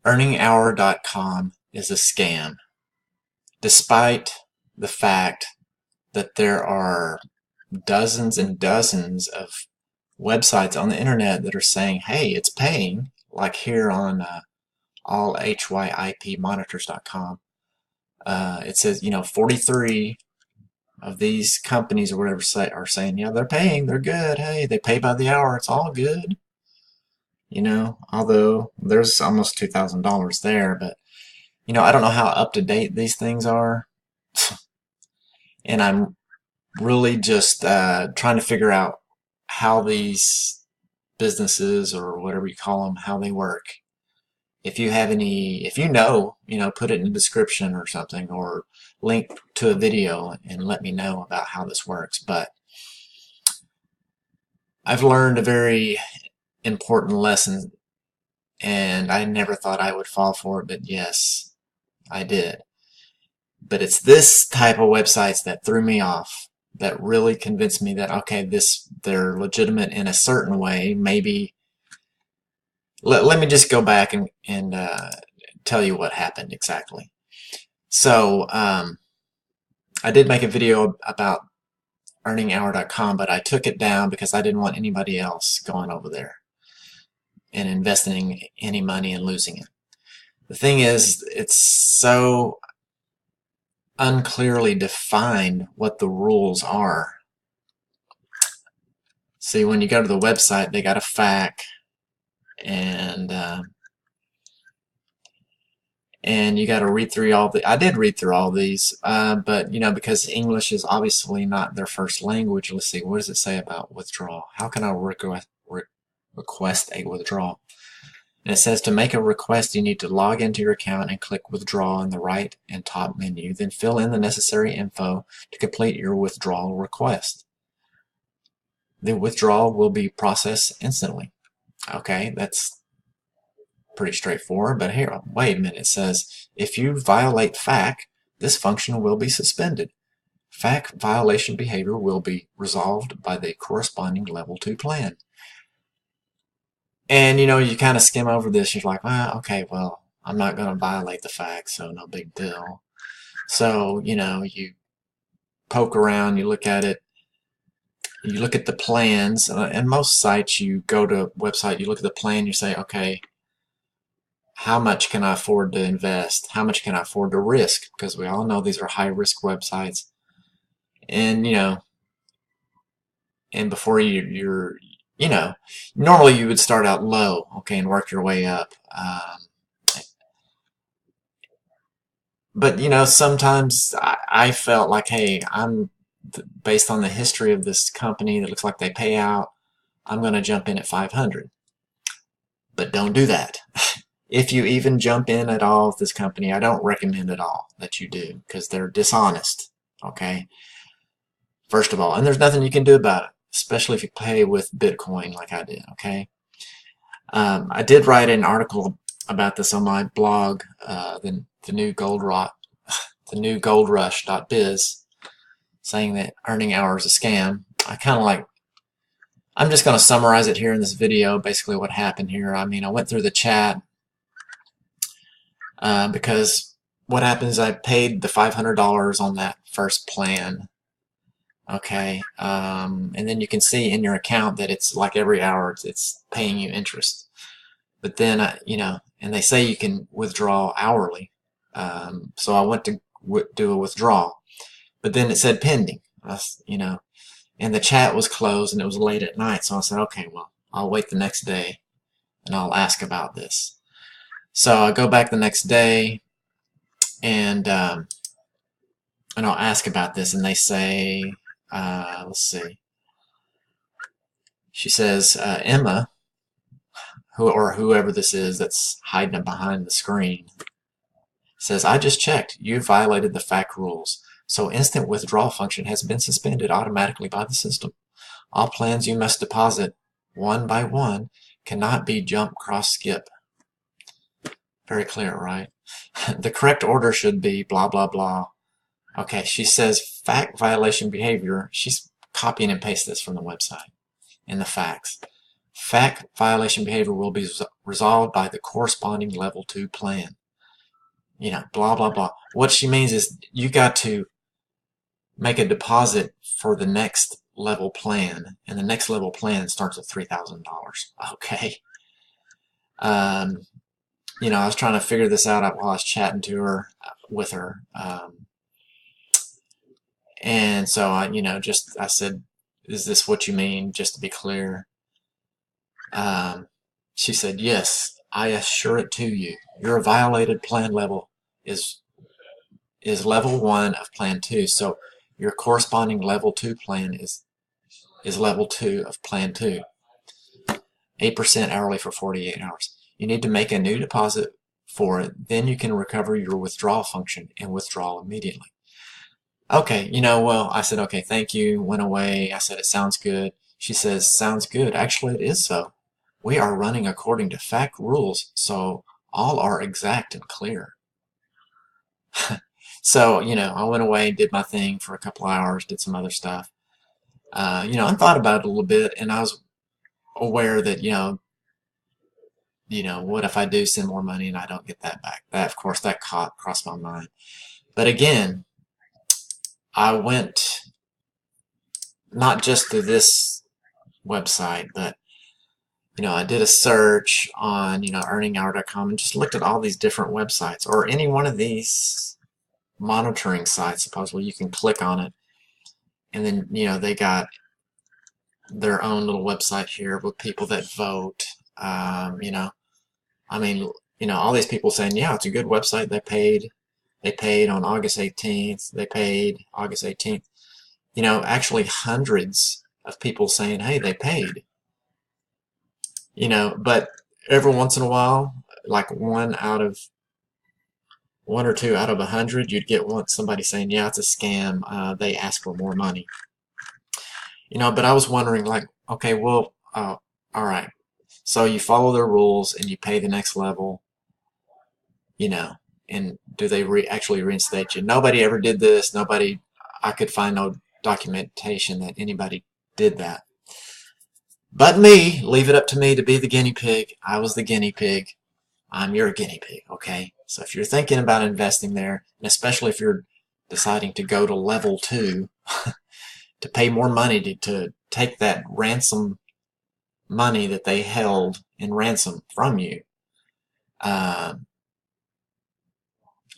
EarningHour.com is a scam, despite the fact that there are dozens and dozens of websites on the internet that are saying, hey, it's paying, like here on allhypmonitors.com. It says, 43 of these companies or whatever are saying, yeah, they're paying, they're good, hey, they pay by the hour, it's all good. Although there's almost $2,000 there, but I don't know how up to date these things are. And I'm really just trying to figure out how these businesses, or whatever you call them, how they work. If you have any, if put it in the description or something, or link to a video and let me know about how this works. But I've learned a very important lesson, and I never thought I would fall for it, but yes, I did. But it's this type of websites that threw me off, that really convinced me that, okay, they're legitimate in a certain way. Maybe let me just go back and tell you what happened exactly. So I did make a video about EarningHour.com, but I took it down because I didn't want anybody else going over there and investing any money and losing it. The thing is, it's so unclearly defined what the rules are. See, when you go to the website, they got a FAQ, and you got to read through all the. I did read through all these, but because English is obviously not their first language. Let's see, what does it say about withdrawal? How can I request a withdrawal? And it says, to make a request, you need to log into your account and click withdraw in the right and top menu. Then fill in the necessary info to complete your withdrawal request. The withdrawal will be processed instantly. Okay, that's pretty straightforward, but here, wait a minute. It says, if you violate FAQ, this function will be suspended. FAQ violation behavior will be resolved by the corresponding level 2 plan. And you kind of skim over this, you're like, well, okay, well, I'm not going to violate the FAQ, so no big deal. So, you poke around, you look at it, you look at the plans, and most sites, you go to a website, you look at the plan, you say, okay, how much can I afford to invest? How much can I afford to risk? Because we all know these are high-risk websites. And, and before you're normally you would start out low, okay, and work your way up. But, sometimes I felt like, hey, based on the history of this company that looks like they pay out, I'm going to jump in at 500. But don't do that. If you even jump in at all with this company, I don't recommend at all that you do, because they're dishonest, okay? First of all, and there's nothing you can do about it, especially if you pay with Bitcoin like I did, okay? I did write an article about this on my blog, the new goldrush.biz, saying that EarningHour is a scam. I'm just going to summarize it here in this video, basically what happened here. I went through the chat, because what happens is I paid the $500 on that first plan, okay, and then you can see in your account that it's like every hour it's paying you interest. But then, and they say you can withdraw hourly, so I went to do a withdrawal, but then it said pending, and the chat was closed and it was late at night, so I said, okay, well, I'll wait the next day and I'll ask about this. So I go back the next day, and I'll ask about this, and they say, let's see. She says, Emma, or whoever this is that's hiding behind the screen, says, I just checked. You violated the FAQ rules, so instant withdrawal function has been suspended automatically by the system. All plans you must deposit one by one cannot be jump, cross, skip. Very clear, right? The correct order should be blah, blah, blah. Okay, she says FAQ violation behavior. She's copying and pasting this from the website in the facts. FAQ violation behavior will be resolved by the corresponding level 2 plan. You know, blah, blah, blah. What she means is you got to make a deposit for the next level plan, and the next level plan starts at $3,000. Okay. You know, I was trying to figure this out while I was chatting to her, with her. And so I, you know, I said, is this what you mean, just to be clear? She said, yes, I assure it to you. Your violated plan level is level 1 of plan 2. So your corresponding level 2 plan is level 2 of plan 2. 8% hourly for 48 hours. You need to make a new deposit for it. Then you can recover your withdrawal function and withdraw immediately. Okay, you know, well, I said, okay, thank you, went away. I said, it sounds good. She says, sounds good. Actually, it is so. We are running according to FAQ rules, so all are exact and clear. So, you know, I went away, did my thing for a couple hours, did some other stuff. You know, I thought about it a little bit, and I was aware that, you know, what if I do send more money and I don't get that back? That, of course, that crossed my mind. But again, I went not just to this website, but, you know, I did a search on, you know, EarningHour.com and just looked at all these different websites, or any one of these monitoring sites. Supposedly you can click on it, and then, you know, they got their own little website here with people that vote. You know, I mean, you know, all these people saying, yeah, it's a good website. They paid on August 18th. They paid August 18th. You know, actually hundreds of people saying, hey, they paid. You know, but every once in a while, like one or two out of 100, you'd get somebody saying, yeah, it's a scam. They ask for more money. You know, but I was wondering, like, okay, well, all right. So you follow their rules and you pay the next level, you know, and do they actually reinstate you? Nobody ever did this. I could find no documentation that anybody did that. But me, leave it up to me to be the guinea pig. I was the guinea pig. I'm your guinea pig, okay? So if you're thinking about investing there, and especially if you're deciding to go to level 2, to pay more money to take that ransom money that they held in ransom from you,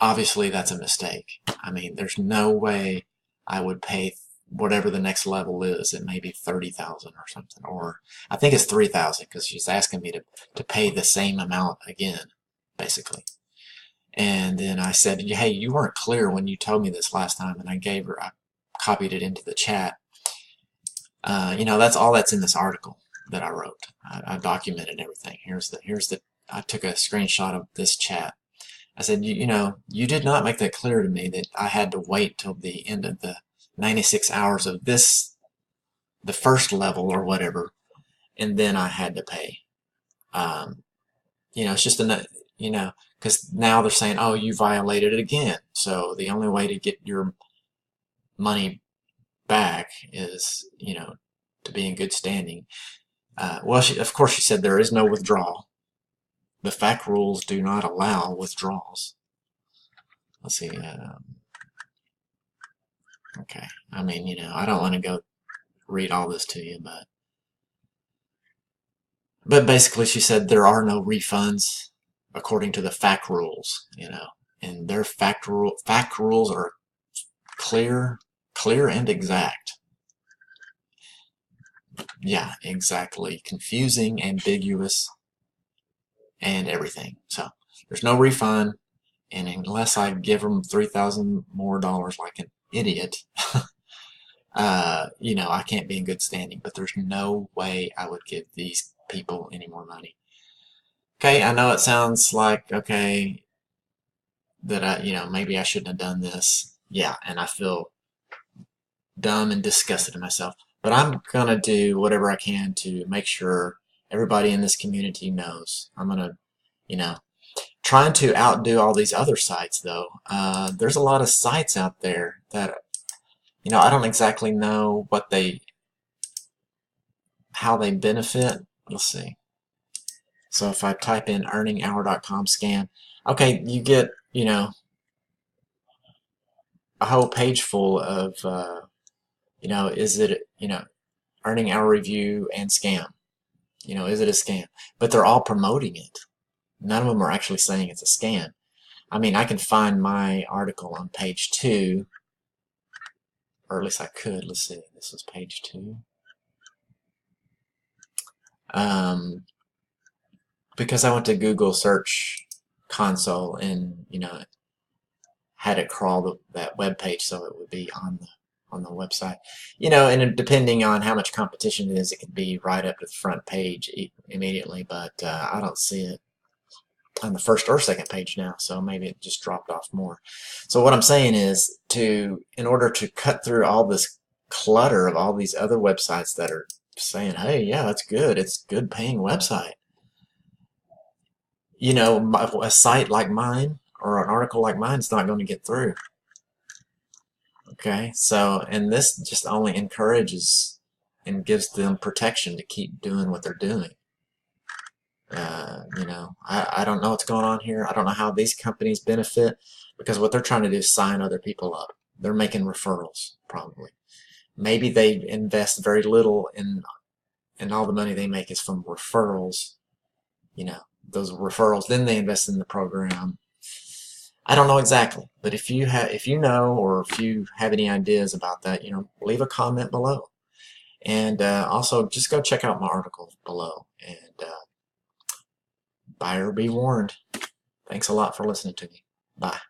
obviously that's a mistake. I mean, there's no way I would pay whatever the next level is. It may be 30,000 or something, or I think it's 3,000 because she's asking me to pay the same amount again, basically. And then I said, hey, you weren't clear when you told me this last time, and I copied it into the chat. You know, that's all that's in this article that I wrote. I documented everything. I took a screenshot of this chat. I said, you know, you did not make that clear to me that I had to wait till the end of the 96 hours of the first level or whatever, and then I had to pay. You know, it's just you know, because now they're saying, oh, you violated it again. So the only way to get your money back is, you know, to be in good standing. Well, of course, she said there is no withdrawal. The FAQ rules do not allow withdrawals. Let's see. Okay. I mean, you know, I don't want to go read all this to you, but basically she said there are no refunds according to the FAQ rules, you know, and their FAQ rules are clear and exact. Yeah, exactly. Confusing, ambiguous, and everything. So there's no refund, and unless I give them $3,000 more like an idiot, you know, I can't be in good standing. But there's no way I would give these people any more money. Okay, I know it sounds like, okay, that you know, maybe I shouldn't have done this. Yeah, and I feel dumb and disgusted in myself. But I'm gonna do whatever I can to make sure everybody in this community knows. I'm gonna, you know, trying to outdo all these other sites though. There's a lot of sites out there that, you know, I don't exactly know how they benefit let's see. So if I type in earninghour.com scam, okay, you get, you know, a whole page full of, you know, is it, you know, Earning Hour review and scam. You know, is it a scam? But they're all promoting it. None of them are actually saying it's a scam. I mean, I can find my article on page 2, or at least I could. Let's see, this is page 2. Because I went to Google Search Console and, you know, had it crawl that web page so it would be on the website. You know, and depending on how much competition it is, it could be right up to the front page immediately, but I don't see it on the first or second page now, so maybe it just dropped off more. So what I'm saying is, in order to cut through all this clutter of all these other websites that are saying, hey, yeah, that's good, it's a good paying website, you know, a site like mine or an article like mine is not going to get through. Okay, so, and this just only encourages and gives them protection to keep doing what they're doing. You know, I don't know what's going on here. I don't know how these companies benefit, because what they're trying to do is sign other people up. They're making referrals, probably. Maybe they invest very little and all the money they make is from referrals. You know, those referrals, then they invest in the program. I don't know exactly, but if you know, or if you have any ideas about that, you know, leave a comment below. And also, just go check out my article below. And buyer be warned. Thanks a lot for listening to me. Bye.